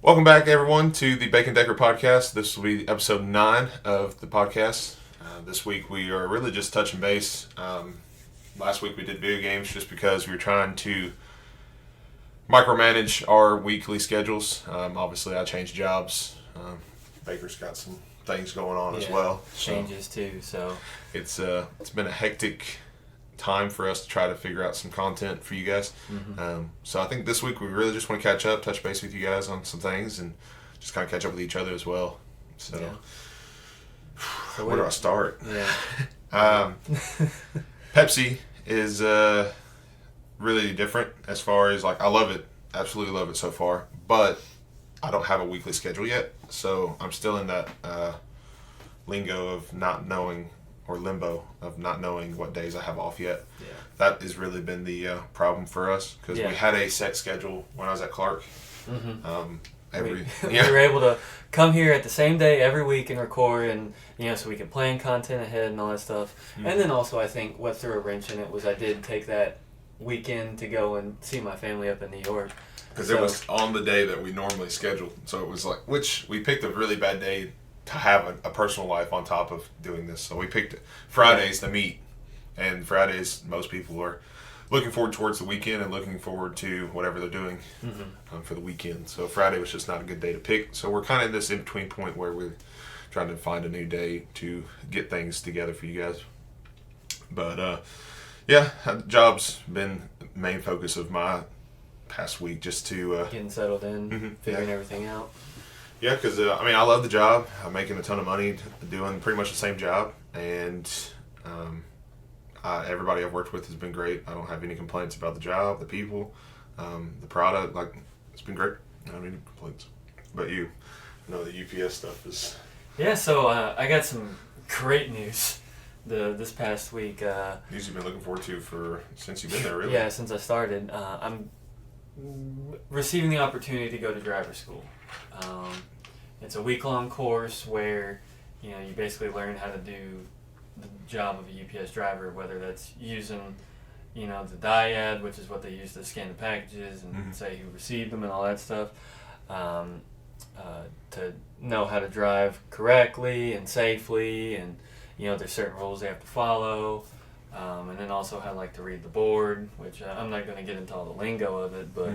Welcome back, everyone, to the Bacon Decker podcast. This will be episode 9 of the podcast. This week we are really just touching base. Last week we did video games just because we were trying to micromanage our weekly schedules. Obviously, I changed jobs. Baker's got some things going on as well. Changes too, so it's been a hectic time for us to try to figure out some content for you guys. So I think this week we really just want to catch up, touch base with you guys on some things, and just kind of catch up with each other as well. So, where do I start? Yeah. Pepsi is really different as far as, like, I love it, absolutely love it so far, but I don't have a weekly schedule yet, so I'm still in that lingo of not knowing, or limbo of not knowing what days I have off yet. Yeah. That has really been the problem for us, because we had a set schedule when I was at Clark. We were able to come here at the same day every week and record, and so we could plan content ahead and all that stuff. And then also, I think what threw a wrench in it was I did take that weekend to go and see my family up in New York. Because it was on the day that we normally scheduled, so it was like, which we picked a really bad day to have a personal life on top of doing this. So we picked Fridays to meet, and Fridays most people are looking forward towards the weekend and looking forward to whatever they're doing for the weekend. So Friday was just not a good day to pick. So we're kind of in this in-between point where we're trying to find a new day to get things together for you guys. But job's been the main focus of my past week, just to getting settled in, figuring everything out. Yeah, because I love the job. I'm making a ton of money doing pretty much the same job, and everybody I've worked with has been great. I don't have any complaints about the job, the people, the product. Like, it's been great. I don't have any complaints. But you know, the UPS stuff is... Yeah, so I got some great news this past week. News you've been looking forward to since you've been there, really. Yeah, since I started. I'm receiving the opportunity to go to driver school. It's a week-long course where you basically learn how to do the job of a UPS driver, whether that's using the dyad, which is what they use to scan the packages and say who received them and all that stuff, to know how to drive correctly and safely, and there's certain rules they have to follow, and then also how to read the board, which I'm not going to get into all the lingo of it, but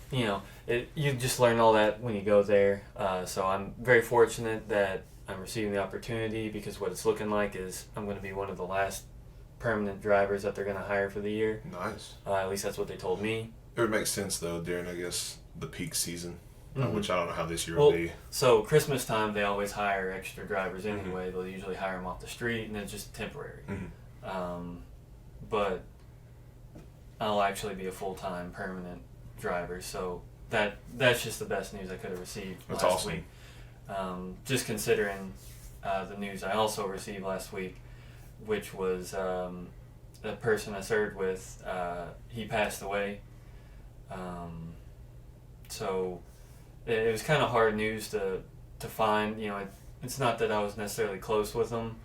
you just learn all that when you go there. So I'm very fortunate that I'm receiving the opportunity, because what it's looking like is I'm going to be one of the last permanent drivers that they're going to hire for the year. Nice. At least that's what they told me. It would make sense, though, during, I guess, the peak season, which I don't know how this year will be. So Christmas time, they always hire extra drivers anyway. They'll usually hire them off the street, and it's just temporary. But I'll actually be a full-time permanent driver, so that's just the best news I could have received last week. Just considering the news I also received last week, which was the person I served with, he passed away. So it was kind of hard news to find. It's not that I was necessarily close with him,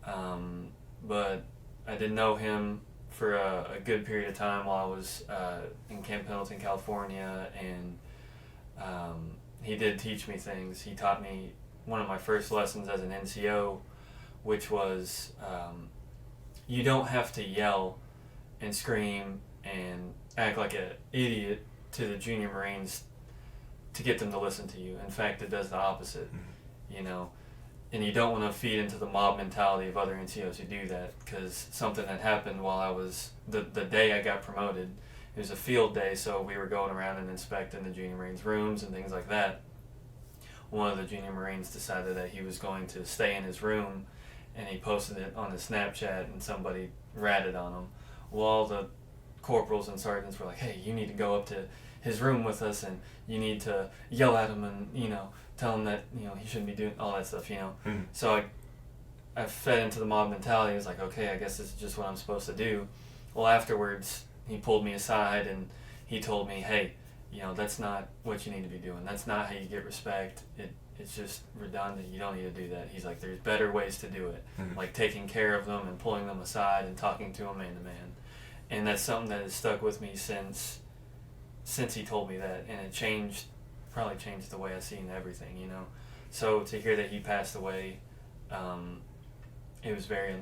but I did know him for a good period of time while I was in Camp Pendleton, California, and he did teach me things. He taught me one of my first lessons as an NCO, which was you don't have to yell and scream and act like an idiot to the junior Marines to get them to listen to you. In fact, it does the opposite, and you don't want to feed into the mob mentality of other NCOs who do that, because something that happened while I was, the day I got promoted, it was a field day, so we were going around and inspecting the junior Marines' rooms and things like that. One of the junior Marines decided that he was going to stay in his room, and he posted it on his Snapchat, and somebody ratted on him. Well, all the corporals and sergeants were like, hey, you need to go up to his room with us, and you need to yell at him and, tell him that, he shouldn't be doing all that stuff, So I fed into the mob mentality. I was like, okay, I guess this is just what I'm supposed to do. Well, afterwards, he pulled me aside and he told me, hey, that's not what you need to be doing. That's not how you get respect. It's just redundant. You don't need to do that. He's like, there's better ways to do it, like taking care of them and pulling them aside and talking to them man to man. And that's something that has stuck with me since he told me that, and it changed probably changed the way I see everything, you know. So to hear that he passed away, it was very.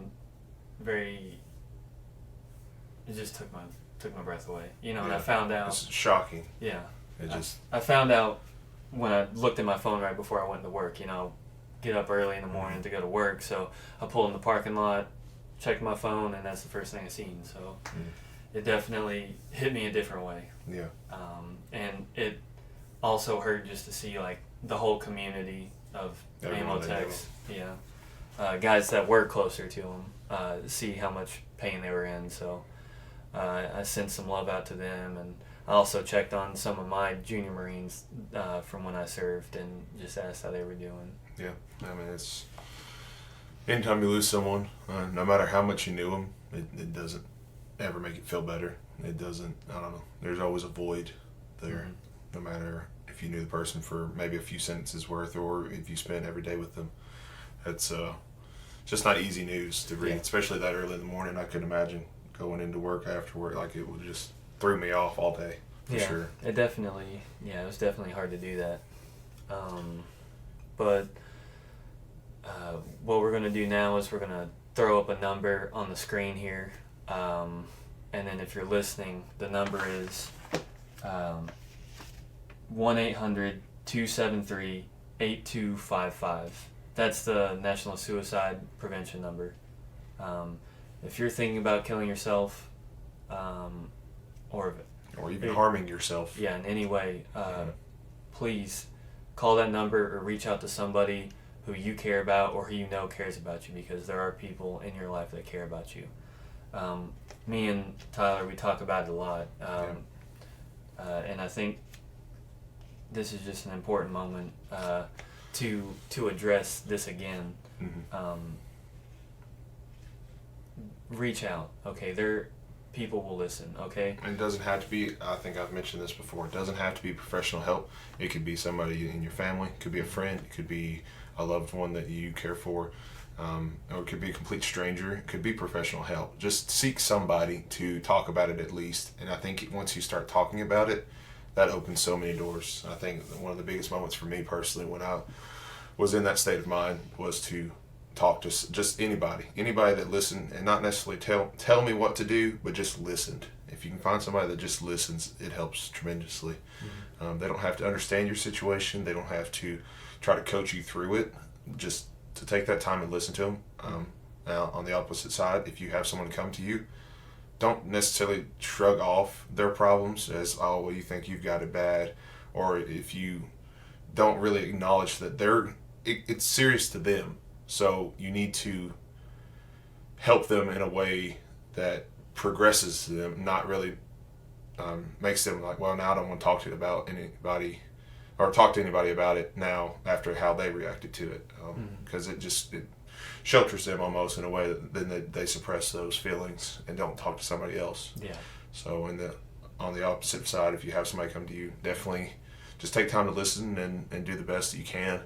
It just took my breath away, you know. And I found out. It's shocking. Yeah. Just. I found out when I looked at my phone right before I went to work. You know, get up early in the morning to go to work, so I pulled in the parking lot, checked my phone, and that's the first thing I seen. So it definitely hit me a different way. Yeah. And it also hurt just to see like the whole community of ammo techs, guys that were closer to him, see how much pain they were in. So I sent some love out to them, and I also checked on some of my junior Marines from when I served and just asked how they were doing. Yeah, I mean, it's anytime you lose someone, no matter how much you knew them, it doesn't ever make it feel better. It doesn't, I don't know, there's always a void there, no matter if you knew the person for maybe a few sentences worth or if you spent every day with them. It's just not easy news to read, especially that early in the morning. I couldn't imagine going into work after work. Like, it would just threw me off all day, for sure. It definitely, it was definitely hard to do that. But what we're going to do now is we're going to throw up a number on the screen here. And then if you're listening, the number is 1-800-273-8255. That's the National Suicide Prevention number. If you're thinking about killing yourself, or even harming yourself, in any way, please call that number or reach out to somebody who you care about or who you know cares about you, because there are people in your life that care about you. Me and Tyler, we talk about it a lot, and I think this is just an important moment to address this again. Reach out, okay? People will listen, okay? And it doesn't have to be, I think I've mentioned this before, it doesn't have to be professional help. It could be somebody in your family, it could be a friend, it could be a loved one that you care for, or it could be a complete stranger, it could be professional help. Just seek somebody to talk about it at least, and I think once you start talking about it, that opens so many doors. I think one of the biggest moments for me personally when I was in that state of mind was to talk to just anybody that listened, and not necessarily tell me what to do, but just listened. If you can find somebody that just listens, it helps tremendously. They don't have to understand your situation. They don't have to try to coach you through it. Just to take that time and listen to them. Now, on the opposite side, if you have someone come to you, don't necessarily shrug off their problems as, oh, well, you think you've got it bad, or if you don't really acknowledge that it's serious to them. So you need to help them in a way that progresses them, not really makes them like, well, now I don't want to talk to you about anybody or talk to anybody about it now after how they reacted to it, because it shelters them almost in a way that then they suppress those feelings and don't talk to somebody else. Yeah. So on the opposite side, if you have somebody come to you, definitely just take time to listen and do the best that you can.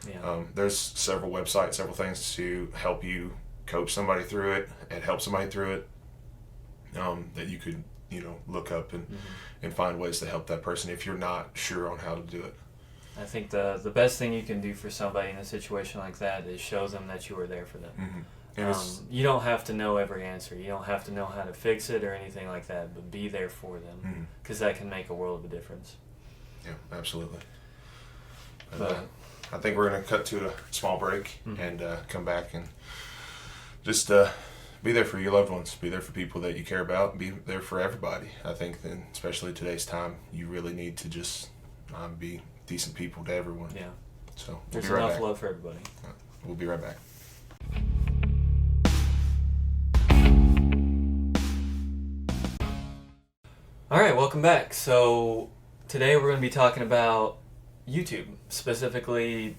Yeah. There's several websites, several things to help you coach somebody through it and help somebody through it, that you could look up and find ways to help that person if you're not sure on how to do it. I think the best thing you can do for somebody in a situation like that is show them that you were there for them. You don't have to know every answer. You don't have to know how to fix it or anything like that, but be there for them, because that can make a world of a difference. Yeah, absolutely. But I think we're going to cut to a small break and come back and just be there for your loved ones. Be there for people that you care about. Be there for everybody. I think then, especially today's time, you really need to just be decent people to everyone. Yeah. So there's enough love for everybody. We'll be right back. All right, welcome back. So today we're going to be talking about YouTube, specifically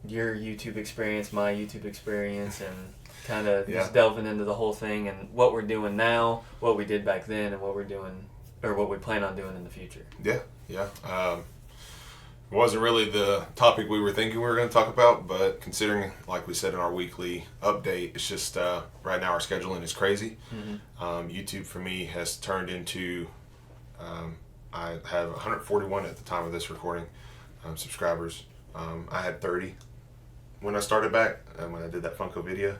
your YouTube experience, my YouTube experience, and kind of just delving into the whole thing and what we're doing now, what we did back then, and what we're doing, or what we plan on doing in the future. Yeah. It wasn't really the topic we were thinking we were going to talk about, but considering, like we said in our weekly update, it's just right now our scheduling is crazy. YouTube for me has turned into, I have 141 at the time of this recording. subscribers. I had 30 when I started back, and when I did that Funko video.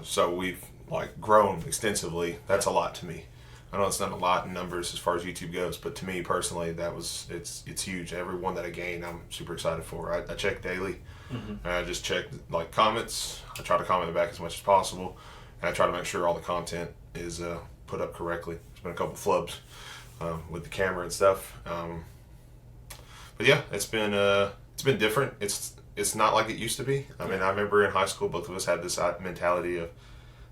So we've like grown extensively. That's a lot to me. I know it's not a lot in numbers as far as YouTube goes, but to me personally, it's huge. Every one that I gain, I'm super excited for. I check daily, and I just check like comments. I try to comment back as much as possible, and I try to make sure all the content is put up correctly. There's been a couple flubs with the camera and stuff, but yeah, it's been different. It's not like it used to be. I mean, I remember in high school, both of us had this mentality of,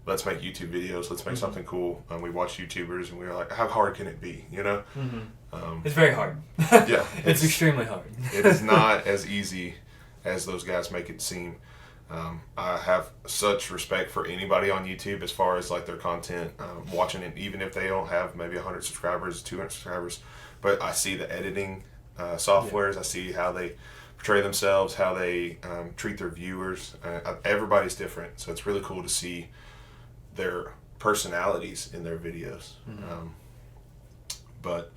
let's make YouTube videos, let's make something cool. We watched YouTubers, and we were like, how hard can it be, you know? It's very hard. Yeah. It's extremely hard. It is not as easy as those guys make it seem. I have such respect for anybody on YouTube as far as like their content, watching it, even if they don't have maybe 100 subscribers, 200 subscribers. But I see the editing softwares, I see how they portray themselves, how they treat their viewers. Everybody's different, so it's really cool to see their personalities in their videos. But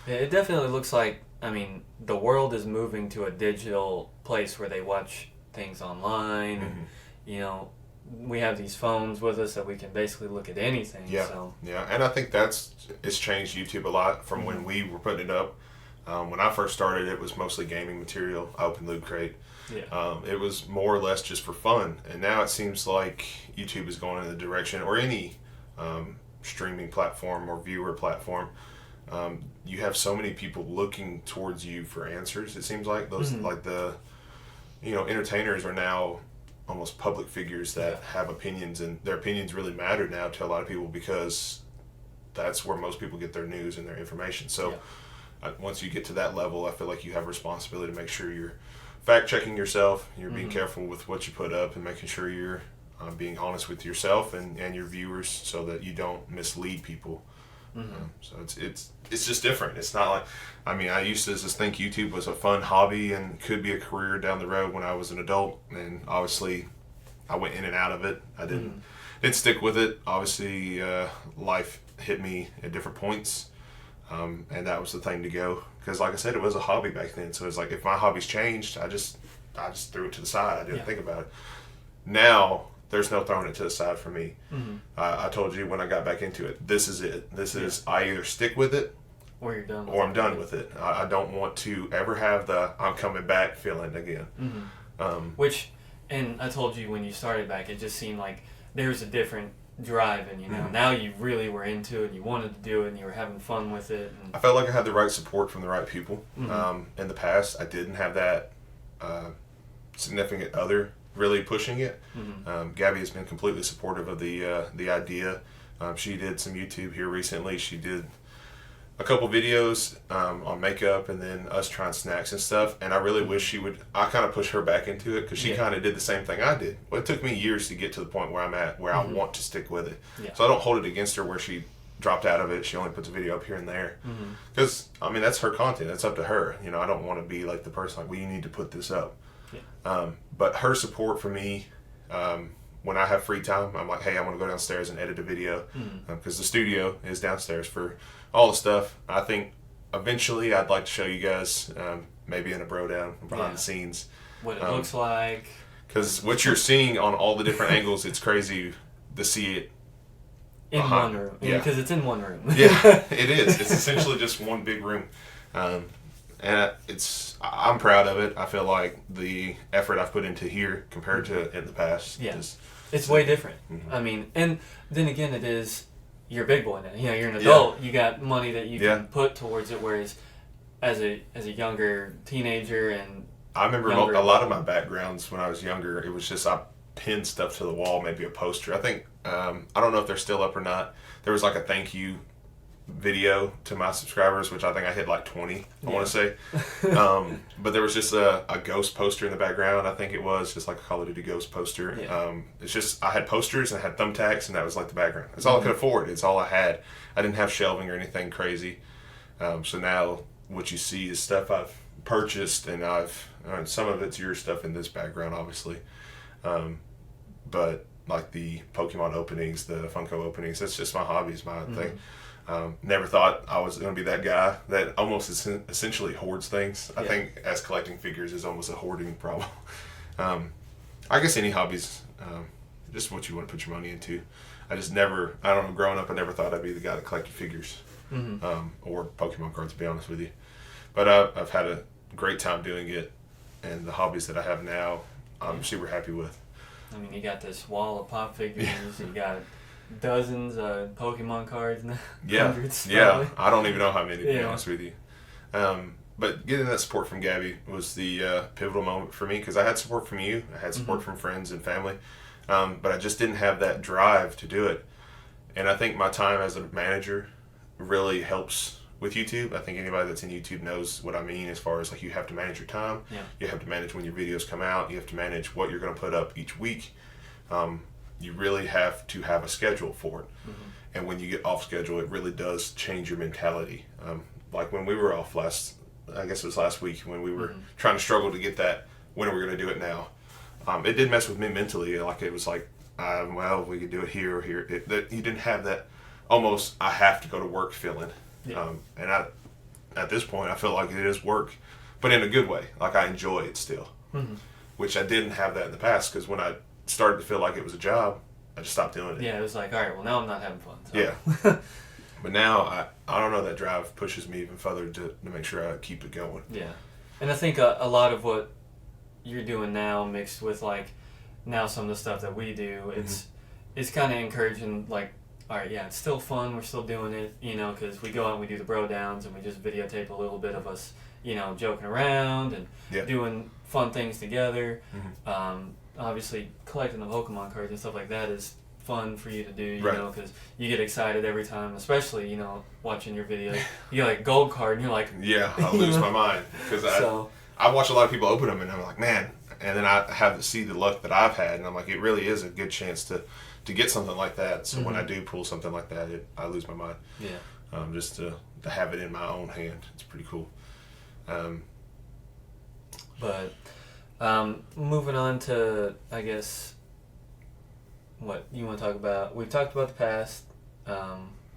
it definitely looks like, I mean, the world is moving to a digital place where they watch things online, and you know, we have these phones with us that we can basically look at anything. Yeah, and I think it's changed YouTube a lot from when we were putting it up. When I first started, it was mostly gaming material. I opened Loot Crate. It was more or less just for fun, and now it seems like YouTube is going in the direction, or any streaming platform or viewer platform. You have so many people looking towards you for answers. It seems like those, like the, entertainers are now almost public figures that have opinions, and their opinions really matter now to a lot of people because that's where most people get their news and their information. So once you get to that level, I feel like you have a responsibility to make sure you're fact checking yourself, you're being careful with what you put up, and making sure you're being honest with yourself and your viewers so that you don't mislead people. So it's just different. It's not like, I mean, I used to just think YouTube was a fun hobby and could be a career down the road when I was an adult, and obviously I went in and out of it. I didn't stick with it. Obviously life hit me at different points, and that was the thing to go, because like I said, it was a hobby back then. So it's like, if my hobbies changed, I just threw it to the side. I didn't think about it. Now there's no throwing it to the side for me. I told you when I got back into it, this is it. This is, I either stick with it or you're done, or I'm done with it. I don't want to ever have the I'm coming back feeling again. Which, and I told you when you started back, it just seemed like there was a different drive, and now you really were into it, and you wanted to do it, and you were having fun with it. And I felt like I had the right support from the right people. In the past, I didn't have that significant other really pushing it. Gabby has been completely supportive of the idea. She did some YouTube here recently. She did a couple videos on makeup, and then us trying snacks and stuff, and I really wish she would. I kind of pushed her back into it because she kind of did the same thing I did. Well, it took me years to get to the point where I'm at, where I want to stick with it. So I don't hold it against her where she dropped out of it. She only puts a video up here and there because I mean, that's her content. It's up to her. I don't want to be like the person like, well, you need to put this up. But her support for me, when I have free time, I'm like, hey, I want to go downstairs and edit a video, because the studio is downstairs for all the stuff. I think eventually I'd like to show you guys, maybe in a bro down behind the scenes, what it looks like. Because what you're seeing on all the different angles, it's crazy to see it in one room. Because it's in one room. It is. It's essentially just one big room. And I'm proud of it. I feel like the effort I've put into here compared to in the past. It's way different. I mean, and then again, it is, you're a big boy now. You're an adult. You got money that you can put towards it. Whereas, as a younger teenager, and I remember a lot of my backgrounds when I was younger. It was just I pinned stuff to the wall, maybe a poster. I think I don't know if they're still up or not. There was like a thank you video to my subscribers, which I think I hit like 20, I want to say. But there was just a ghost poster in the background. I think it was just like a Call of Duty ghost poster. It's just, I had posters and I had thumbtacks, and that was like the background. That's all I could afford. It's all I had. I didn't have shelving or anything crazy. So now what you see is stuff I've purchased, and some of it's your stuff in this background, obviously. But like the Pokemon openings, the Funko openings, that's just my hobbies, my thing. Never thought I was going to be that guy that almost essentially hoards things. I think as collecting figures is almost a hoarding problem. I guess any hobbies, just what you want to put your money into. I don't know, growing up I never thought I'd be the guy that collected figures or Pokemon cards, to be honest with you. But I've had a great time doing it, and the hobbies that I have now, I'm super happy with. I mean, you got this wall of pop figures, you got dozens of Pokemon cards now. Yeah, Hundreds, yeah. I don't even know how many, to be Yeah. honest with you. But getting that support from Gabby was the pivotal moment for me, because I had support from you, I had support from friends and family, but I just didn't have that drive to do it. And I think my time as a manager really helps with YouTube. I think anybody that's in YouTube knows what I mean, as far as like you have to manage your time, you have to manage when your videos come out, you have to manage what you're going to put up each week. You really have to have a schedule for it. And when you get off schedule, it really does change your mentality. Like when we were off I guess it was last week, when we were trying to struggle to get that, when are we going to do it now? It did mess with me mentally. Like it was like, well, we could do it here or here. You didn't have that almost I have to go to work feeling. And at this point, I feel like it is work, but in a good way. Like I enjoy it still, which I didn't have that in the past, because when I started to feel like it was a job, I just stopped doing it. Yeah, it was like, all right, well, now I'm not having fun. So. Yeah. But now, I don't know, that drive pushes me even further to make sure I keep it going. Yeah. And I think a lot of what you're doing now, mixed with like now some of the stuff that we do, it's kind of encouraging, like, all right, yeah, it's still fun, we're still doing it, you know, because we go out and we do the bro downs and we just videotape a little bit of us, you know, joking around and doing fun things together. Obviously, collecting the Pokemon cards and stuff like that is fun for you to do, you know, because you get excited every time, especially, you know, watching your videos. You get like gold card and you're like... Yeah, I lose my mind, because I watch a lot of people open them and I'm like, man, and then I have to see the luck that I've had, and I'm like, it really is a good chance to get something like that. So when I do pull something like that, I lose my mind. Yeah. Just to have it in my own hand, it's pretty cool. But moving on to, I guess, what you want to talk about. We've talked about the past.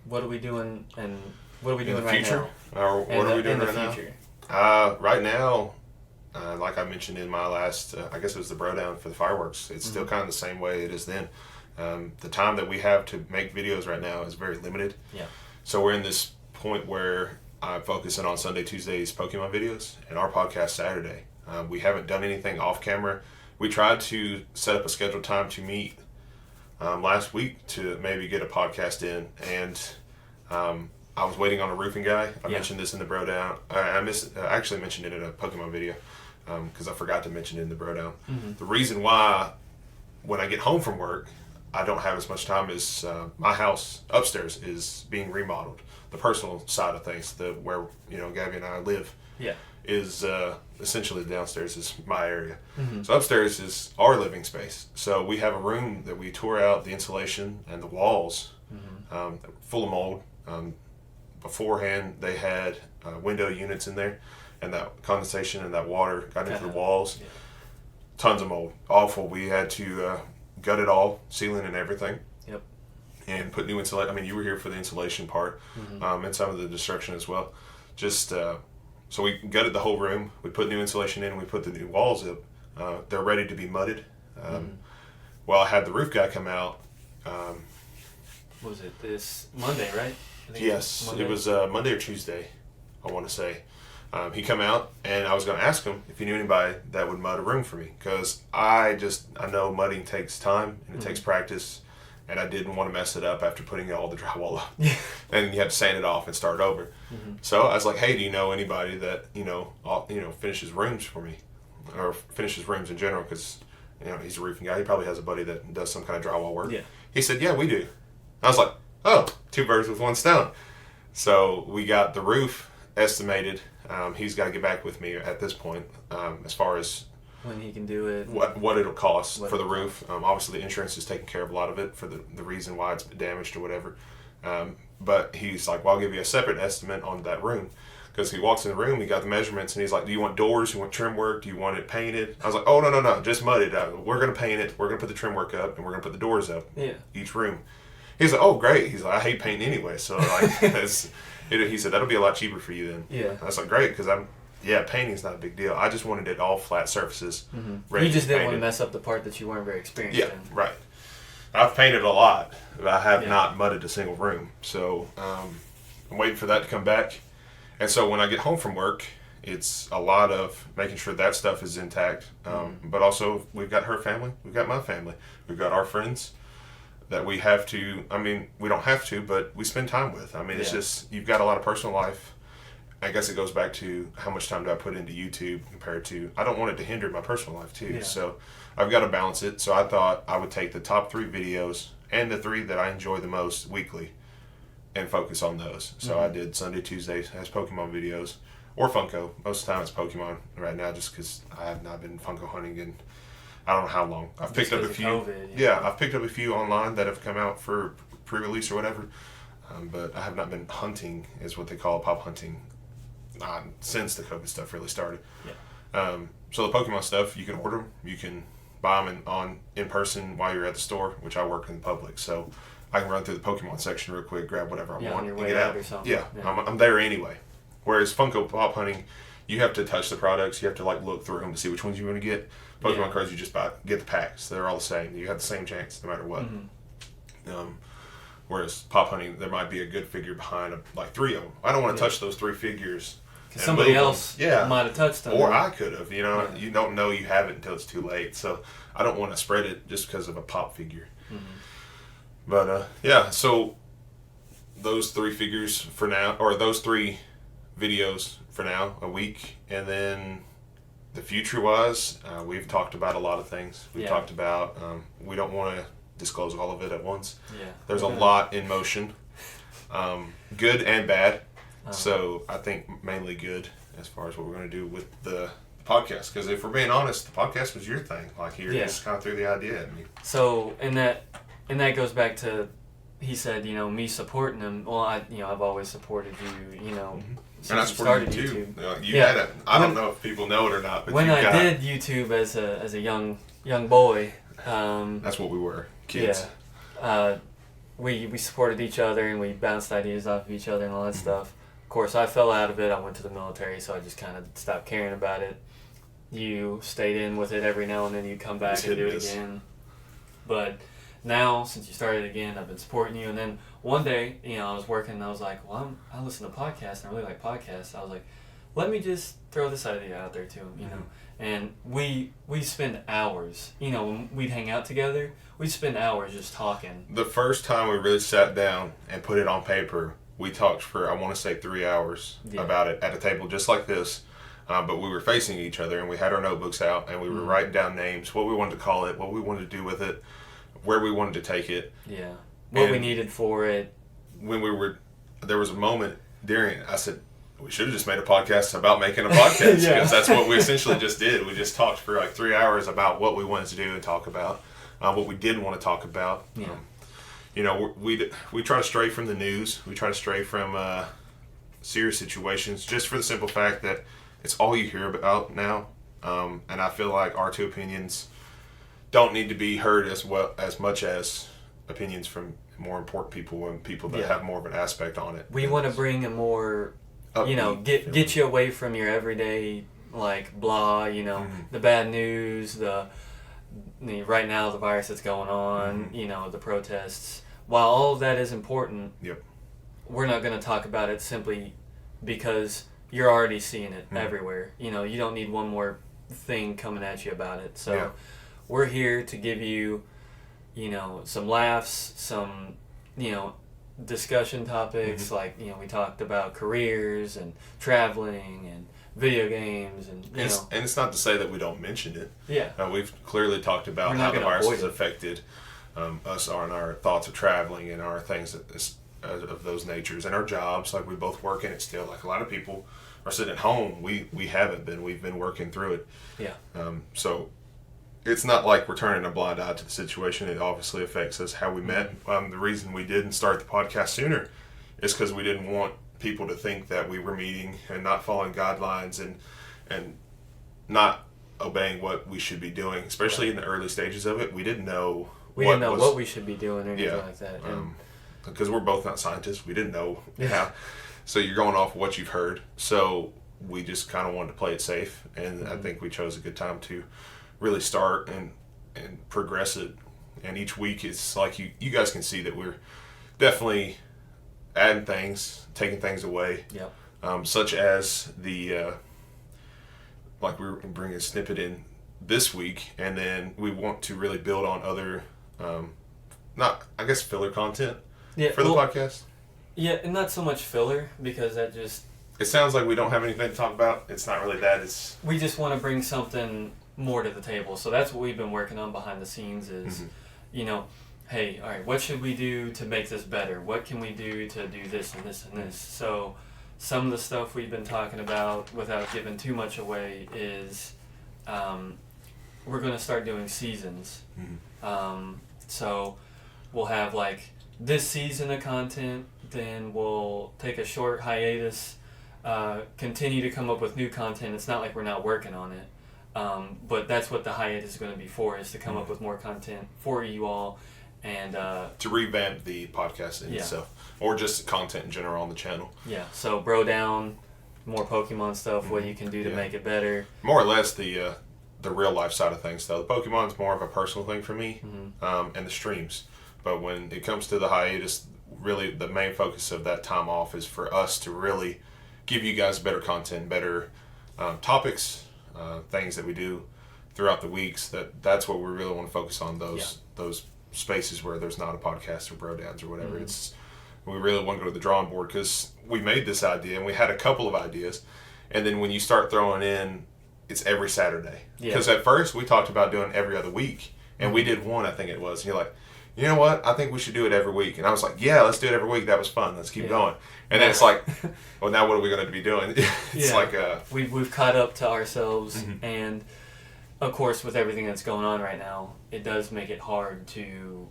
What are we doing, and what are we doing right now? Or what are we doing right now? Right now, like I mentioned in my last, I guess it was the bro down for the fireworks. It's still kind of the same way it is then. The time that we have to make videos right now is very limited. Yeah. So we're in this point where I'm focusing on Sunday, Tuesdays Pokemon videos, and our podcast Saturday. We haven't done anything off camera. We tried to set up a scheduled time to meet last week to maybe get a podcast in, and I was waiting on a roofing guy. I mentioned this in the bro down. I actually mentioned it in a Pokemon video, because I forgot to mention it in the bro down. The reason why, when I get home from work, I don't have as much time is my house upstairs is being remodeled. The personal side of things, where Gabby and I live, is essentially downstairs is my area. So upstairs is our living space. So we have a room that we tore out the insulation and the walls, full of mold. Beforehand, they had window units in there, and that condensation and that water got into the walls. Tons of mold. Awful. We had to gut it all, ceiling and everything. Yep. And put new insulation. I mean, you were here for the insulation part, and some of the destruction as well. Just so we gutted the whole room. We put new insulation in. We put the new walls up. They're ready to be mudded. Well, I had the roof guy come out. What was it, this Monday, right? Yes, it was Monday or Tuesday, I want to say. He come out, and I was going to ask him if he knew anybody that would mud a room for me, because I know mudding takes time and it takes practice, and I didn't want to mess it up after putting all the drywall up. And you have to sand it off and start over. So I was like, hey, do you know anybody that finishes rooms for me, or finishes rooms in general? Because he's a roofing guy. He probably has a buddy that does some kind of drywall work. Yeah. He said, yeah, we do. I was like, oh, 2 birds with 1 stone. So we got the roof estimated. He's got to get back with me at this point, as far as when he can do it, what it'll cost for the roof. Obviously, the insurance is taking care of a lot of it for the reason why it's damaged or whatever. But he's like, well, I'll give you a separate estimate on that room. Because he walks in the room, he got the measurements, and he's like, do you want doors? Do you want trim work? Do you want it painted? I was like, oh, no, just mud it. We're going to paint it. We're going to put the trim work up, and we're going to put the doors up each room. He's like, oh, great. He's like, I hate painting anyway. So, like, he said, that'll be a lot cheaper for you then. Yeah. I was like, great, because painting's not a big deal. I just wanted it all flat surfaces. Mm-hmm. You just didn't want to mess up the part that you weren't very experienced in. Yeah, right. I've painted a lot, but I have not mudded a single room. So, I'm waiting for that to come back. And so when I get home from work, it's a lot of making sure that stuff is intact. But also, we've got her family, we've got my family, we've got our friends that we have to, we don't have to, but we spend time with. It's just, you've got a lot of personal life. I guess it goes back to how much time do I put into YouTube compared to, I don't want it to hinder my personal life too. Yeah. So I've got to balance it. So I thought I would take the top 3 videos and the 3 that I enjoy the most weekly and focus on those. So I did Sunday, Tuesdays as Pokemon videos or Funko. Most of the time it's Pokemon right now just because I have not been Funko hunting in I don't know how long. I've picked up a few. COVID, I've picked up a few online that have come out for pre-release or whatever. But I have not been hunting, is what they call pop hunting, since the COVID stuff really started. Yeah. So the Pokemon stuff, you can order them. You can buy them in person while you're at the store, which I work in public. So I can run through the Pokemon section real quick, grab whatever I want, on your and way get out. Or something. Yeah, I'm there anyway. Whereas Funko Pop hunting, you have to touch the products. You have to look through them to see which ones you want to get. Pokemon cards, you just get the packs. They're all the same. You have the same chance no matter what. Mm-hmm. Whereas pop hunting, there might be a good figure behind 3 of them. I don't want to touch those 3 figures. Because somebody else might have touched them. Or I could have. You don't know you have it until it's too late. So I don't want to spread it just because of a pop figure. Mm-hmm. But so those 3 figures for now, or those 3 videos for now, a week, and then the future-wise, we've talked about a lot of things. We've talked about, we don't want to disclose all of it at once. Yeah. There's a lot in motion, good and bad. So I think mainly good as far as what we're going to do with the podcast. Because if we're being honest, the podcast was your thing. You just kind of threw the idea at me. So, and that goes back to, he said, me supporting him. Well, I've always supported you, Mm-hmm. Since and I supported you too. I don't know if people know it or not, but when I did YouTube as a young boy, that's what we were, kids. Yeah, we supported each other and we bounced ideas off of each other and all that stuff. Of course, I fell out of it. I went to the military, so I just kind of stopped caring about it. You stayed in with it every now and then. You come back and do it again. But now, since you started again, I've been supporting you. And then one day, I was working and I was like, well, I listen to podcasts and I really like podcasts. I was like, let me just throw this idea out there to him, And we spend hours, when we'd hang out together, we'd spend hours just talking. The first time we really sat down and put it on paper, we talked for, I want to say 3 hours about it at a table just like this. But we were facing each other and we had our notebooks out and we were writing down names, what we wanted to call it, what we wanted to do with it, where we wanted to take it. Yeah. What we needed for it. When there was a moment during it, I said, we should have just made a podcast about making a podcast because that's what we essentially just did. We just talked for 3 hours about what we wanted to do and talk about, what we didn't want to talk about. Yeah. We try to stray from the news. We try to stray from serious situations just for the simple fact that it's all you hear about now. And I feel like our 2 opinions don't need to be heard as much as opinions from more important people and people that have more of an aspect on it. We want to bring a more, get you away from your everyday blah, the bad news, the right now the virus that's going on, the protests. While all of that is important, we're not going to talk about it simply because you're already seeing it everywhere. You don't need one more thing coming at you about it. So we're here to give you, some laughs, some, discussion topics. We talked about careers and traveling and video games and and it's not to say that we don't mention it. Yeah. We've clearly talked about how the virus has affected us on our thoughts of traveling and our things of those natures and our jobs. We both work in it still. A lot of people are sitting at home. We haven't been. We've been working through it. Yeah. So it's not like we're turning a blind eye to the situation. It obviously affects us how we met. The reason we didn't start the podcast sooner is because we didn't want people to think that we were meeting and not following guidelines and not obeying what we should be doing, especially in the early stages of it. We didn't know what we should be doing or anything like that. And because we're both not scientists. We didn't know how. So you're going off what you've heard. So we just kind of wanted to play it safe, and I think we chose a good time to really start and progress it. And each week it's like you guys can see that we're definitely adding things, taking things away. Yep. Such as the like we're bringing a snippet in this week, and then we want to really build on other not, I guess, filler content for the podcast. Yeah, and not so much filler, because that just... It sounds like we don't have anything to talk about. It's not really that. It's... We just want to bring something more to the table. So that's what we've been working on behind the scenes is, you know, hey, all right, what should we do to make this better? What can we do to do this and this and this? So some of the stuff we've been talking about, without giving too much away, is we're going to start doing seasons. So we'll have like this season of content, then we'll take a short hiatus, continue to come up with new content. It's not like we're not working on it, but that's what the hiatus is going to be for, is to come up with more content for you all, and to revamp the podcast in itself, or just content in general on the channel. Yeah, so Bro Down, more Pokemon stuff, what you can do to make it better. More or less the real life side of things, though. The Pokemon's more of a personal thing for me, and the streams. But when it comes to the hiatus, really the main focus of that time off is for us to really give you guys better content, better topics, things that we do throughout the weeks. That's what we really want to focus on, those spaces where there's not a podcast or Bro Downs or whatever. It's we really want to go to the drawing board, because we made this idea and we had a couple of ideas, and then when you start throwing in, it's every Saturday. Because at first we talked about doing every other week, and we did one, I think it was. And you're like, you know what? I think we should do it every week. And I was like, yeah, let's do it every week. That was fun. Let's keep going. And then it's like, well, now what are we going to be doing? It's like we've caught up to ourselves, and of course, with everything that's going on right now, it does make it hard to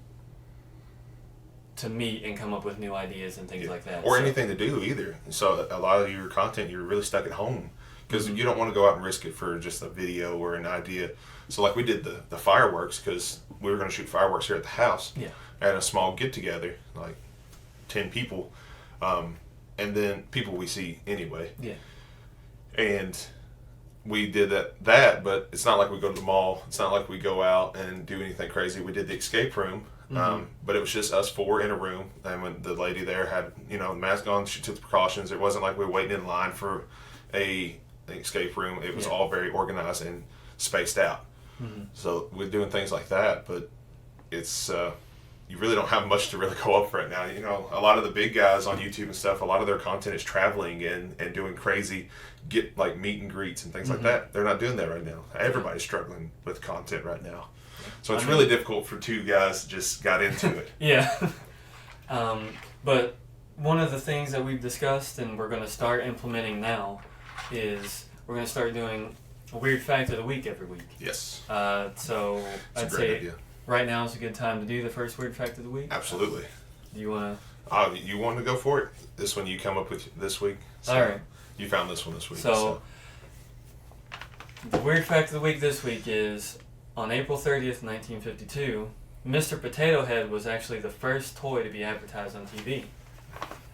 meet and come up with new ideas and things like that. Or anything to do either. So a lot of your content, you're really stuck at home, because you don't want to go out and risk it for just a video or an idea. So like we did the fireworks, because we were going to shoot fireworks here at the house at a small get-together, like 10 people, and then people we see anyway. Yeah. And we did that, but it's not like we go to the mall. It's not like we go out and do anything crazy. We did the escape room, but it was just us four in a room. And when the lady there had, the mask on, she took the precautions. It wasn't like we were waiting in line for an escape room. It was all very organized and spaced out. So we're doing things like that, but it's you really don't have much to really go up right now. A lot of the big guys on YouTube and stuff, a lot of their content is traveling and doing crazy like meet and greets and things like that. They're not doing that right now. Everybody's struggling with content right now. So it's really difficult for two guys that just got into it. But one of the things that we've discussed and we're going to start implementing now is we're going to start doing a weird fact of the week every week. Yes. So I'd say idea. Right now is a good time to do the first weird fact of the week. Absolutely. Do you want to? You want to go for it? This one you come up with this week. So all right. You found this one this week. So the weird fact of the week this week is on April 30th, 1952, Mr. Potato Head was actually the first toy to be advertised on TV.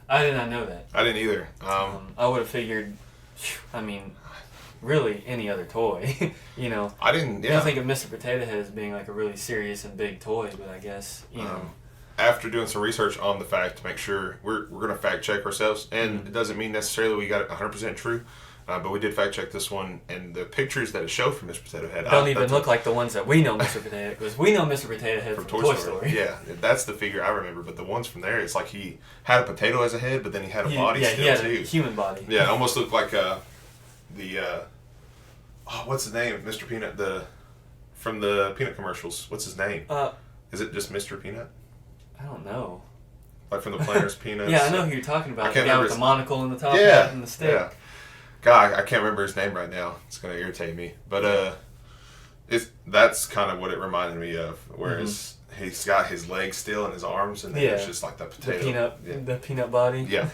I did not know that. I didn't either. I would have figured. Really any other toy, I didn't. Yeah. I don't think of Mr. Potato Head as being like a really serious and big toy, but I guess After doing some research on the fact to make sure we're going to fact check ourselves, and it doesn't mean necessarily we got it 100% true, but we did fact check this one, and the pictures that it showed from Mr. Potato Head don't even look like the ones that we know Mr. Potato Head, because we know Mr. Potato Head from Toy Story. Yeah, that's the figure I remember, but the ones from there, it's like he had a potato as a head, but then he had a body still too. Yeah, he had a human body. Yeah, it almost looked like what's his name? Mr. Peanut, from the Peanut commercials. What's his name? Is it just Mr. Peanut? I don't know. Like from the Planters Peanuts? Yeah, I know who you're talking about. The guy with the monocle and the top hat and the stick. Yeah. God, I can't remember his name right now. It's going to irritate me. But that's kind of what it reminded me of. Whereas he's got his legs still and his arms, and then it's just like the potato. The peanut body. Yeah.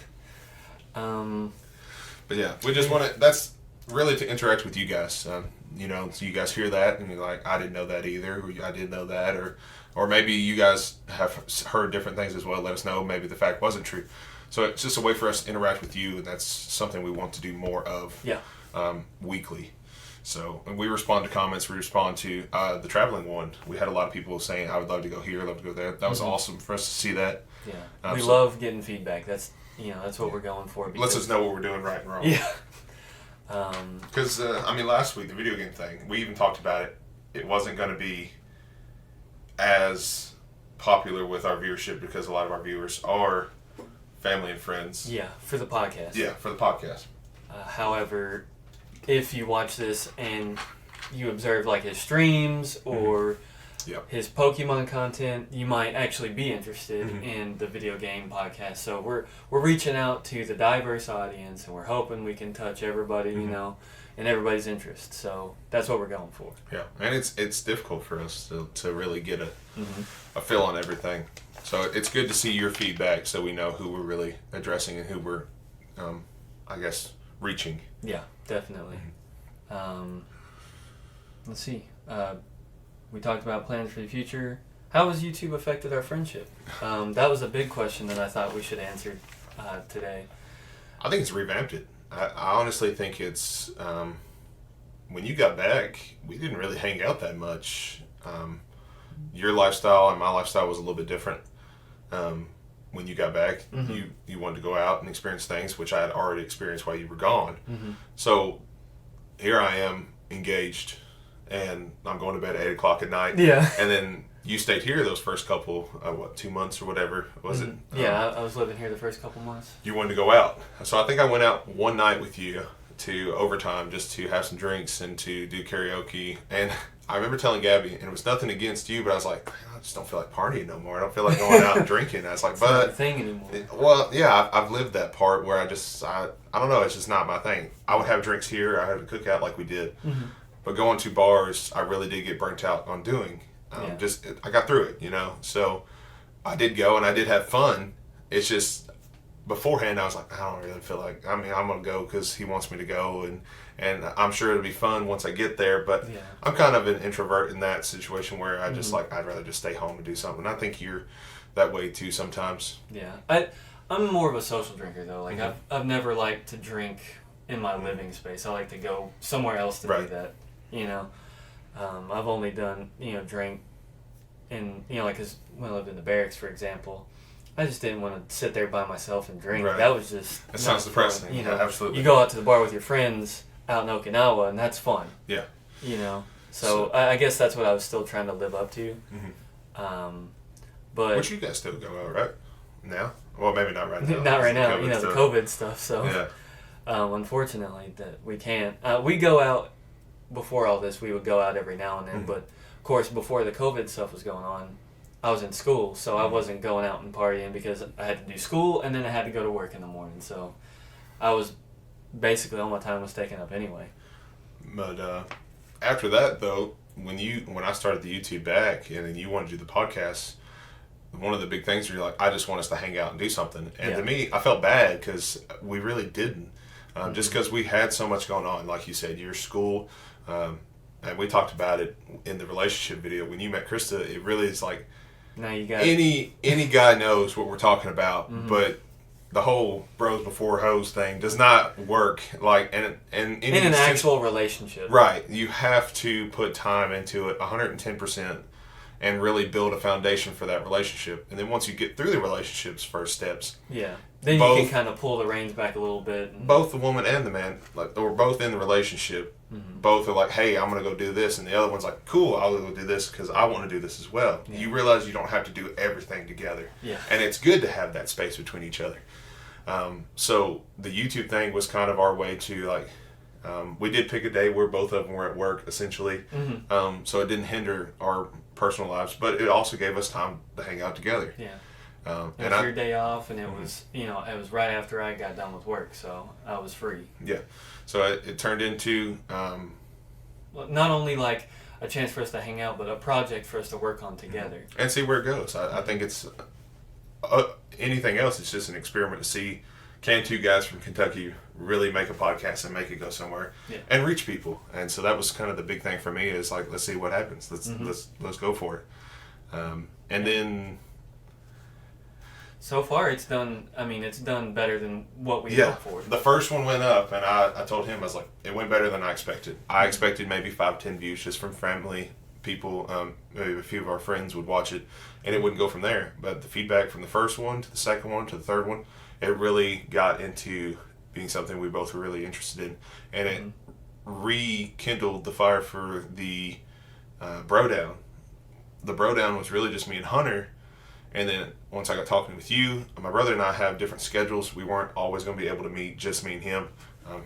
But yeah, we just want to... That's really to interact with you guys. So you guys hear that and you're like, I didn't know that either, or I did know that, or or maybe you guys have heard different things as well. Let us know. Maybe the fact wasn't true. So it's just a way for us to interact with you, and that's something we want to do more of weekly. So, and we respond to comments. We respond to the traveling one. We had a lot of people saying, I would love to go here, love to go there. That was awesome for us to see that. Yeah. We love getting feedback. That's what we're going for. Lets us know what we're doing right and wrong. Yeah. Because, last week, the video game thing, we even talked about it. It wasn't going to be as popular with our viewership because a lot of our viewers are family and friends. Yeah, for the podcast. Yeah, for the podcast. However, if you watch this and you observe like his streams or his Pokemon content, you might actually be interested in the video game podcast. So we're reaching out to the diverse audience, and we're hoping we can touch everybody, and everybody's interest. So that's what we're going for. Yeah, and it's difficult for us to really get a feel on everything. So it's good to see your feedback, so we know who we're really addressing and who we're, reaching. Yeah, definitely. Let's see. We talked about plans for the future. How has YouTube affected our friendship? That was a big question that I thought we should answer today. I think it's revamped it. I honestly think it's, when you got back, we didn't really hang out that much. Your lifestyle and my lifestyle was a little bit different. When you got back, you wanted to go out and experience things, which I had already experienced while you were gone. So here I am engaged, and I'm going to bed at 8 o'clock at night. Yeah. And then you stayed here those first couple, 2 months or whatever, was it? Yeah, I was living here the first couple months. You wanted to go out. So I think I went out one night with you to Overtime just to have some drinks and to do karaoke. And I remember telling Gabby, and it was nothing against you, but I was like, I just don't feel like partying no more. I don't feel like going out and drinking. I was like, it's not a thing anymore. Well, yeah, I've lived that part where I don't know, it's just not my thing. I would have drinks here. I had a cookout like we did. But going to bars, I really did get burnt out on doing. I got through it, So I did go and I did have fun. It's just beforehand I was like, I don't really feel like. I'm gonna go because he wants me to go, and I'm sure it'll be fun once I get there. But I'm kind of an introvert in that situation where I just I'd rather just stay home and do something. I think you're that way too sometimes. Yeah, I'm more of a social drinker though. Like I've never liked to drink in my living space. I like to go somewhere else to do that. I've only done drink in because when I lived in the barracks, for example, I just didn't want to sit there by myself and drink. Right. That was just that sounds depressing. Absolutely. You go out to the bar with your friends out in Okinawa, and that's fun. Yeah. So I guess that's what I was still trying to live up to. But which you guys still go out, right? Now? Well, maybe not right now. Not right now. The COVID stuff. So unfortunately, that we can't. We go out. Before all this, we would go out every now and then, but of course, before the COVID stuff was going on, I was in school, so I wasn't going out and partying because I had to do school and then I had to go to work in the morning. So I was basically all my time was taken up anyway. But after that, though, when I started the YouTube back and then you wanted to do the podcast, one of the big things where you're like, I just want us to hang out and do something. And to me, I felt bad because we really didn't. Just because we had so much going on, like you said, your school. And we talked about it in the relationship video. When you met Krista, it really is like now you got any guy knows what we're talking about, but the whole bros before hoes thing does not work. Like in an actual relationship, right? You have to put time into it, 110%, and really build a foundation for that relationship. And then once you get through the relationship's first steps, then you can kind of pull the reins back a little bit. Both the woman and the man, like they were both in the relationship. Both are like, hey, I'm going to go do this. And the other one's like, cool, I'll go do this because I want to do this as well. Yeah. You realize you don't have to do everything together. Yeah. And it's good to have that space between each other. So the YouTube thing was kind of our way to we did pick a day where both of them were at work essentially. So it didn't hinder our personal lives, but it also gave us time to hang out together. Yeah. It was your day off, and it was it was right after I got done with work, so I was free. Yeah, so it turned into not only like a chance for us to hang out, but a project for us to work on together and see where it goes. I think it's anything else. It's just an experiment to see can two guys from Kentucky really make a podcast and make it go somewhere and reach people. And so that was kind of the big thing for me is like, let's see what happens. Let's go for it. And then so far it's done. I mean, it's done better than what we yeah, hoped for. the first one went up, and I told him, I was like, it went better than I expected. I expected maybe 5-10 views just from family people. Maybe a few of our friends would watch it, and it wouldn't go from there. But the feedback from the first one to the second one to the third one, it really got into being something we both were really interested in, and it rekindled the fire for the bro down. The bro down was really just me and Hunter, and then once I got talking with you, my brother and I have different schedules. We weren't always going to be able to meet just me and him.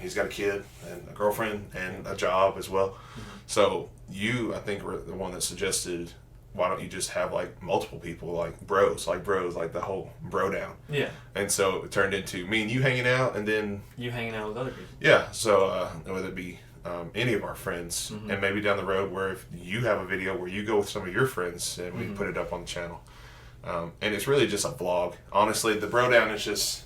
He's got a kid and a girlfriend and a job as well. So you, I think, were the one that suggested, why don't you just have like multiple people, like bros, like the whole bro down. Yeah. And so it turned into me and you hanging out, and then you hanging out with other people. Yeah. So whether it be any of our friends, and maybe down the road where if you have a video where you go with some of your friends and we put it up on the channel. And it's really just a vlog. Honestly, the bro down is just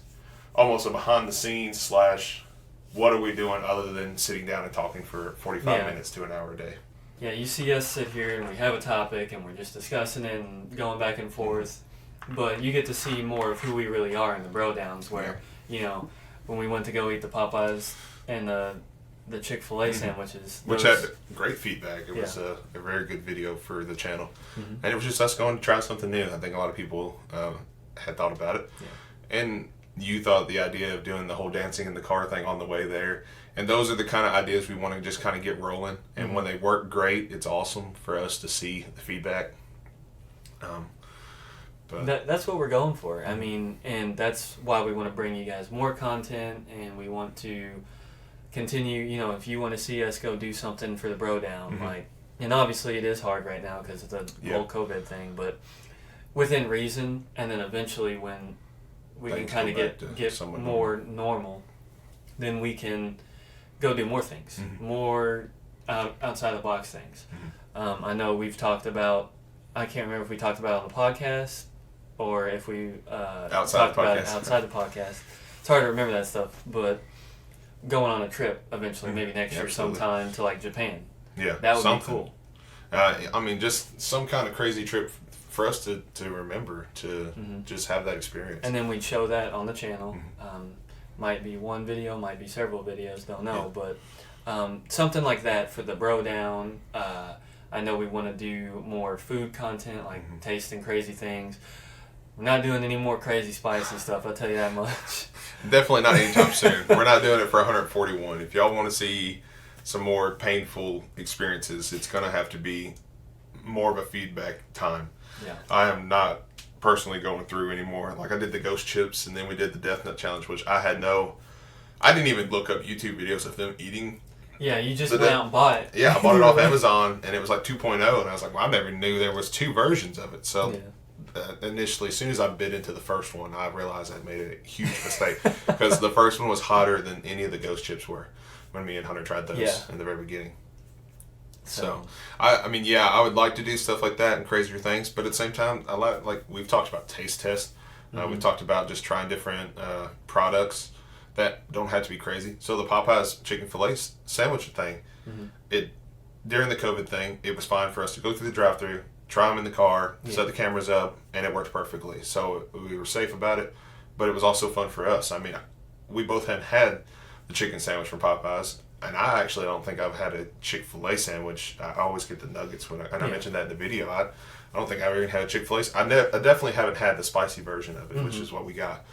almost a behind the scenes / what are we doing other than sitting down and talking for 45 minutes to an hour a day. Yeah, you see us sit here and we have a topic and we're just discussing it and going back and forth. But you get to see more of who we really are in the bro downs, where, you know, when we went to go eat the Popeyes and the Chick-fil-A sandwiches. Which had great feedback. It was a very good video for the channel. And it was just us going to try something new. I think a lot of people had thought about it. Yeah. And you thought the idea of doing the whole dancing in the car thing on the way there. And those are the kind of ideas we want to just kind of get rolling. And when they work great, it's awesome for us to see the feedback. But that's what we're going for. I mean, and that's why we want to bring you guys more content, and we want to continue, you know, if you want to see us go do something for the bro down, like, and obviously it is hard right now because of the whole COVID thing, but within reason, and then eventually when we can kind of get more normal, then we can go do more things, more outside the box things. I know we've talked about, I can't remember if we talked about it on the podcast or if we talked about it outside the podcast. It's hard to remember that stuff, but going on a trip eventually, maybe next year sometime to like Japan. Yeah, that would be cool. I mean, just some kind of crazy trip for us to remember, to just have that experience. And then we'd show that on the channel. Might be one video, might be several videos, don't know. But something like that for the bro down. I know we want to do more food content, like tasting crazy things. We're not doing any more crazy spicy stuff, I'll tell you that much. Definitely not anytime soon. We're not doing it for 141. If y'all want to see some more painful experiences, it's going to have to be more of a feedback time. Yeah. I am not personally going through anymore. Like, I did the ghost chips, and then we did the death nut challenge, which I didn't even look up YouTube videos of them eating. Yeah, you just went out and bought it. Yeah, I bought it off Amazon, and it was like 2.0, and I was like, well, I never knew there was 2 versions of it. So initially, as soon as I bit into the first one, I realized I made a huge mistake because the first one was hotter than any of the ghost chips were when me and Hunter tried those in the very beginning. So I mean, I would like to do stuff like that and crazier things, but at the same time, I like we've talked about taste tests. We've talked about just trying different products that don't have to be crazy. So the Popeyes chicken fillet sandwich thing, it during the COVID thing, it was fine for us to go through the drive-thru, try them in the car, set the cameras up, and it worked perfectly. So we were safe about it, but it was also fun for us. I mean, we both had the chicken sandwich from Popeyes, and I actually don't think I've had a Chick-fil-A sandwich. I always get the nuggets and I mentioned that in the video. I don't think I've ever had a Chick-fil-A. I definitely haven't had the spicy version of it, which is what we got.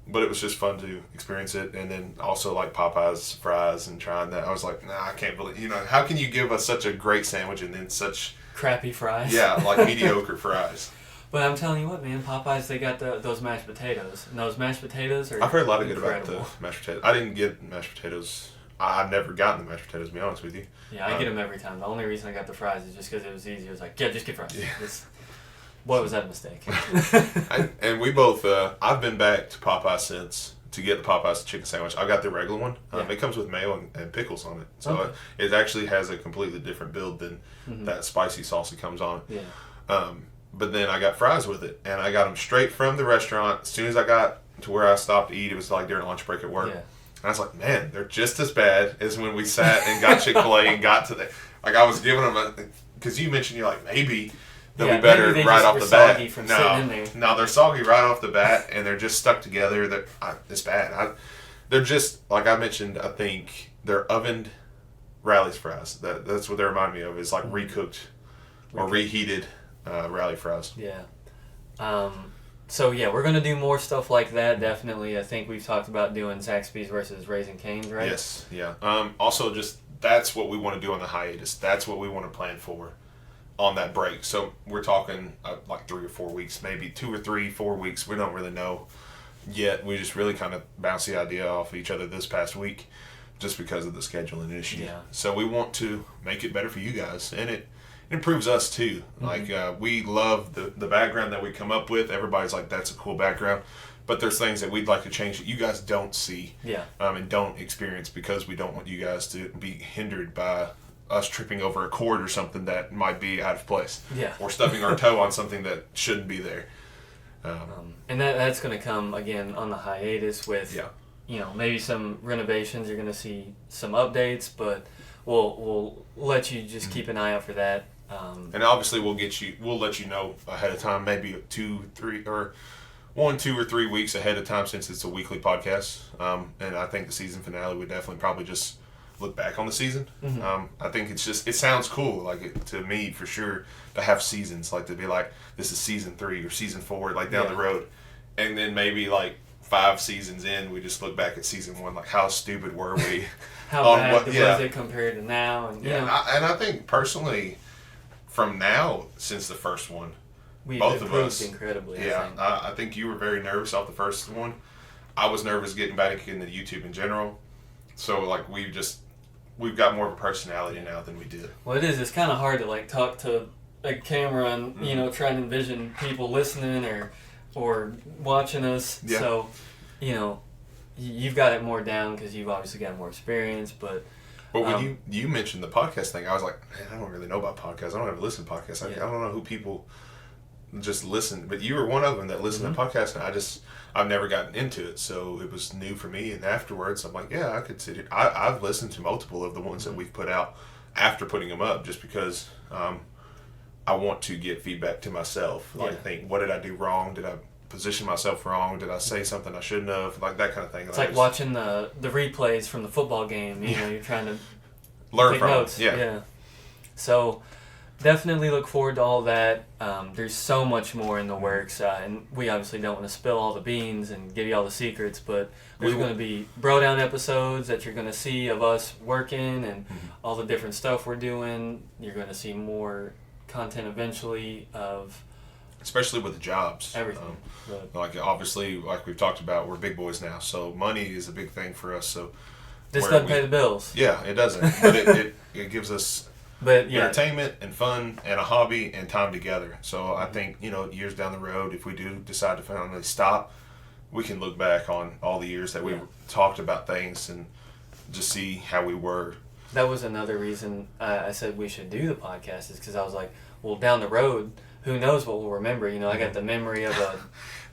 But it was just fun to experience it, and then also like Popeyes fries and trying that. I was like, nah, I can't believe, how can you give us such a great sandwich and then such crappy fries? Yeah, like mediocre fries. But I'm telling you what, man, Popeyes, they got those mashed potatoes, and those mashed potatoes are I've heard a lot of good incredible. about the mashed potatoes. I didn't get mashed potatoes. I've never gotten the mashed potatoes, to be honest with you. Yeah, I get them every time. The only reason I got the fries is just because it was easy. I was like, just get fries. Yeah. Boy, was that a mistake. And we both, I've been back to Popeyes since to get the Popeyes chicken sandwich. I got the regular one. It comes with mayo and pickles on it. So it actually has a completely different build than that spicy sauce that comes on it. Yeah. But then I got fries with it, and I got them straight from the restaurant. As soon as I got to where I stopped to eat, it was like during lunch break at work. Yeah. And I was like, man, they're just as bad as when we sat and got Chick-fil-A and got to the... Like, I was giving them because you mentioned, you're like, maybe they'll be better right off the bat. Soggy from sitting in there. No, they're soggy right off the bat, and they're just stuck together. It's bad. They're just, like I mentioned, I think they're ovened Rally's fries. That's what they remind me of, is like recooked or reheated Rally fries. Yeah. So yeah, we're gonna do more stuff like that. Definitely, I think we've talked about doing Zaxby's versus Raising Cane's, right? Yes, yeah. Also, just that's what we want to do on the hiatus. That's what we want to plan for on that break. So we're talking like 3 or 4 weeks, maybe 2 or 3, 4 weeks. We don't really know yet. We just really kind of bounced the idea off each other this past week, just because of the scheduling issue. Yeah. So we want to make it better for you guys, and it improves us too. Like we love the background that we come up with. Everybody's like, that's a cool background, but there's things that we'd like to change that you guys don't see, and don't experience, because we don't want you guys to be hindered by us tripping over a cord or something that might be out of place, or stubbing our toe on something that shouldn't be there. And that's going to come again on the hiatus with maybe some renovations. You're going to see some updates, but we'll let you just keep an eye out for that. And obviously we'll let you know ahead of time, maybe 1, 2, or 3 weeks ahead of time, since it's a weekly podcast. And I think the season finale would definitely probably just look back on the season. I think it sounds cool, like to me for sure, to have seasons, like to be like, this is season 3 or season 4, like down the road. And then maybe like 5 seasons in, we just look back at season 1, like how stupid were we? How bad was it compared to now? And, I think personally, from now, since the first one, both of us incredibly. I think you were very nervous off the first one. I was nervous getting back into YouTube in general. So like we've got more of a personality now than we did. Well, it's kind of hard to like talk to a camera and try and envision people listening or watching us. Yeah. So you've got it more down because you've obviously got more experience, but when you mentioned the podcast thing, I was like, man, I don't really know about podcasts. I don't ever listen to podcasts. I don't know who people just listen. But you were one of them that listened to podcasts, and I've never gotten into it, so it was new for me. And afterwards, I'm like, yeah, I could sit here. I've listened to multiple of the ones that we've put out after putting them up, just because I want to get feedback to myself. Like, think, what did I do wrong? Did I position myself wrong? Did I say something I shouldn't have? Like that kind of thing. It's like watching the replays from the football game. You're trying to learn take from notes. It. Yeah. So definitely look forward to all that. There's so much more in the works, and we obviously don't want to spill all the beans and give you all the secrets, but there's going to be bro down episodes that you're going to see of us working and all the different stuff we're doing. You're going to see more content eventually of, especially with the jobs, everything. Like obviously, like we've talked about, we're big boys now, so money is a big thing for us. So this doesn't pay the bills. Yeah, it doesn't, but it gives us entertainment and fun and a hobby and time together. So I think years down the road, if we do decide to finally stop, we can look back on all the years that we talked about things and just see how we were. That was another reason I said we should do the podcast, is because I was like, well, down the road, who knows what we'll remember? I got the memory of a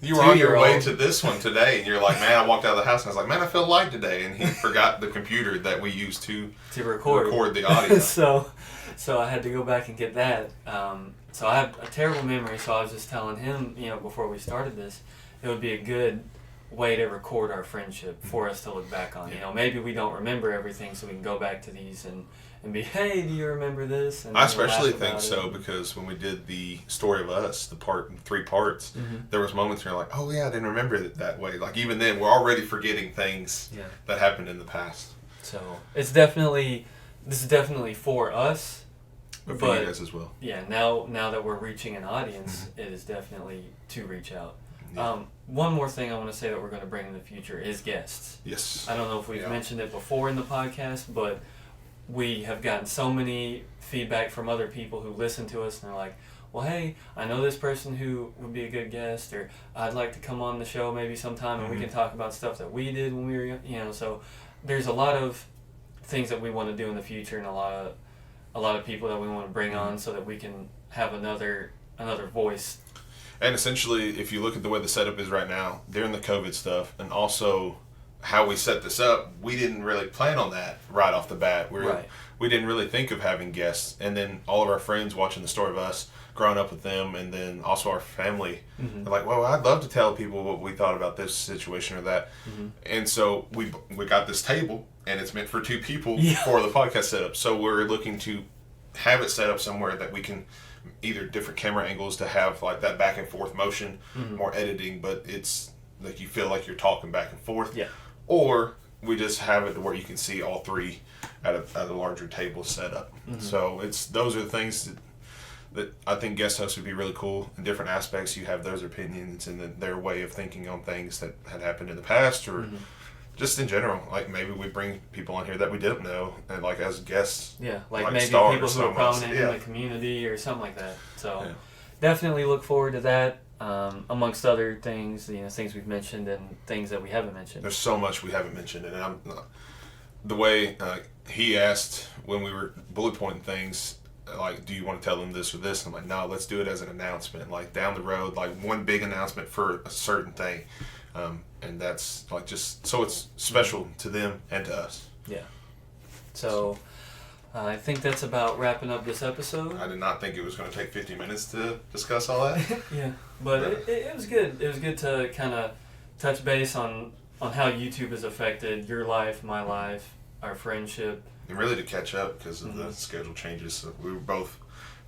You were on your way to this one today, and you're like, man, I walked out of the house, and I was like, man, I feel light today. And he forgot the computer that we used to record the audio. So I had to go back and get that. So I have a terrible memory, so I was just telling him, before we started this, it would be a good way to record our friendship for us to look back on. Maybe we don't remember everything, so we can go back to these and be, hey, do you remember this? And I especially think so, because when we did the story of us, the 3 parts, there was moments where you're like, oh yeah, I didn't remember it that way. Like even then, we're already forgetting things that happened in the past. So this is definitely for us, but for you guys as well. Yeah, now that we're reaching an audience, it is definitely to reach out. Yeah. One more thing I want to say that we're going to bring in the future is guests. Yes. I don't know if we've mentioned it before in the podcast, but we have gotten so many feedback from other people who listen to us, and they're like, well, hey, I know this person who would be a good guest, or I'd like to come on the show maybe sometime, and we can talk about stuff that we did when we were young. So there's a lot of things that we want to do in the future, and a lot of people that we want to bring on, so that we can have another voice. And essentially, if you look at the way the setup is right now, during the COVID stuff, and also how we set this up, we didn't really plan on that right off the bat. Right. We didn't really think of having guests, and then all of our friends watching the story of us growing up with them, and then also our family, Mm-hmm. they're like, well, I'd love to tell people what we thought about this situation or that. Mm-hmm. And so we got this table, and it's meant for 2 people Yeah. for the podcast setup. So we're looking to have it set up somewhere that we can either different camera angles to have like that back and forth motion, Mm-hmm. more editing, but it's like you feel like you're talking back and forth. Yeah. Or we just have it to where you can see all 3 at a larger table setup. Mm-hmm. So those are the things that I think guest hosts would be really cool. In different aspects, you have those opinions and their way of thinking on things that had happened in the past, or Mm-hmm. just in general. Like maybe we bring people on here that we didn't know, and like as guests. Yeah, like Like maybe stars people who are almost. prominent Yeah. in the community or something like that. So Yeah. definitely look forward to that. Amongst other things, things we've mentioned and things that we haven't mentioned. There's so much we haven't mentioned, and the way he asked when we were bullet pointing things, like, do you want to tell them this or this? I'm like, no, let's do it as an announcement, like down the road, like one big announcement for a certain thing, and that's like just so it's special to them and to us. Yeah. So I think that's about wrapping up this episode. I did not think it was going to take 50 minutes to discuss all that. Yeah, but it was good. It was good to kind of touch base on how YouTube has affected your life, my life, our friendship. And really to catch up because of Mm-hmm. the schedule changes. So we were both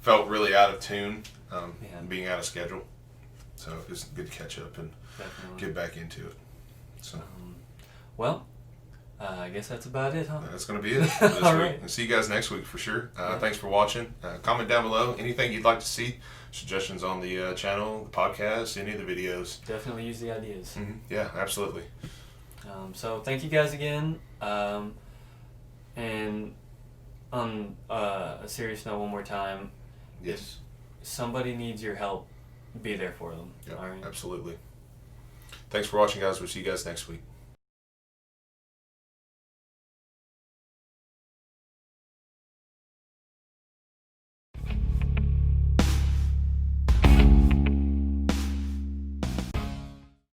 felt really out of tune, Yeah. being out of schedule. So it was good to catch up and Definitely. get back into it. So Well, I guess that's about it, huh? that's going to be it for this All week. right. And see you guys next week for sure. Yeah. Thanks for watching. Comment down below anything you'd like to see, suggestions on the channel, the podcast, any of the videos. Definitely use the ideas. Mm-hmm. Yeah, absolutely. So thank you guys again. And on a serious note, one more time, Yes. somebody needs your help, be there for them. Yep, All right. absolutely. Thanks for watching, guys. We'll see you guys next week.